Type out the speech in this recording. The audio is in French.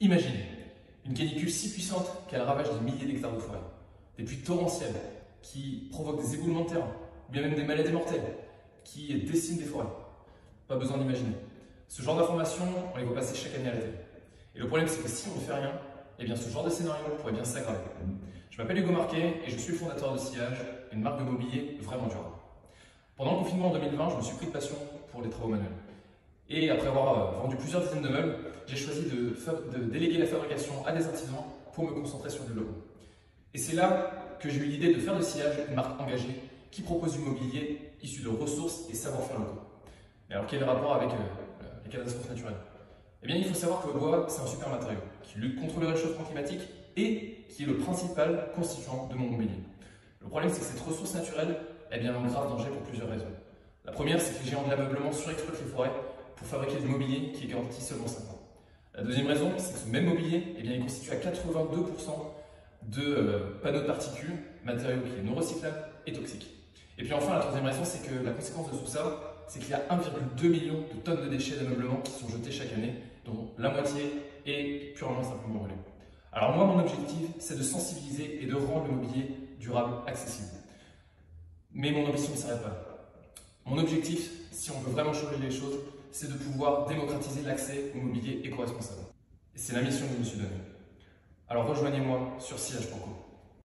Imaginez une canicule si puissante qu'elle ravage des milliers d'hectares de forêt, des pluies torrentielles qui provoquent des éboulements de terrain, ou bien même des maladies mortelles qui déciment des forêts. Pas besoin d'imaginer. Ce genre d'informations, on les voit passer chaque année à la télé. Et le problème, c'est que si on ne fait rien, eh bien ce genre de scénario pourrait bien s'aggraver. Je m'appelle Hugo Marquet et je suis le fondateur de Sillage, une marque de mobilier vraiment durable. Pendant le confinement en 2020, je me suis pris de passion pour les travaux manuels. Et après avoir vendu plusieurs dizaines de meubles, j'ai choisi de déléguer la fabrication à des artisans pour me concentrer sur le développement. Et c'est là que j'ai eu l'idée de faire de Sillage une marque engagée qui propose du mobilier issu de ressources et savoir-faire locaux. Et alors quel est le rapport avec les catastrophes naturelles? Eh bien, il faut savoir que le bois, c'est un super matériau qui lutte contre le réchauffement climatique et qui est le principal constituant de mon mobilier. Le problème, c'est que cette ressource naturelle est bien en grave danger pour plusieurs raisons. La première, c'est que les géants de l'ameublement surexploitent les forêts pour fabriquer du mobilier qui est garanti seulement 5 ans. La deuxième raison, c'est que ce même mobilier est constitué à 82% de panneaux de particules, matériau qui est non recyclable et toxique. Et puis enfin, la troisième raison, c'est que la conséquence de tout ça, c'est qu'il y a 1,2 million de tonnes de déchets d'ameublement qui sont jetés chaque année, dont la moitié est purement simplement brûlée. Alors moi, mon objectif, c'est de sensibiliser et de rendre le mobilier durable accessible. Mais mon ambition ne s'arrête pas là. Mon objectif, si on veut vraiment changer les choses, c'est de pouvoir démocratiser l'accès au mobilier éco-responsable. Et c'est la mission que je me suis donnée. Alors rejoignez-moi sur sillage.co.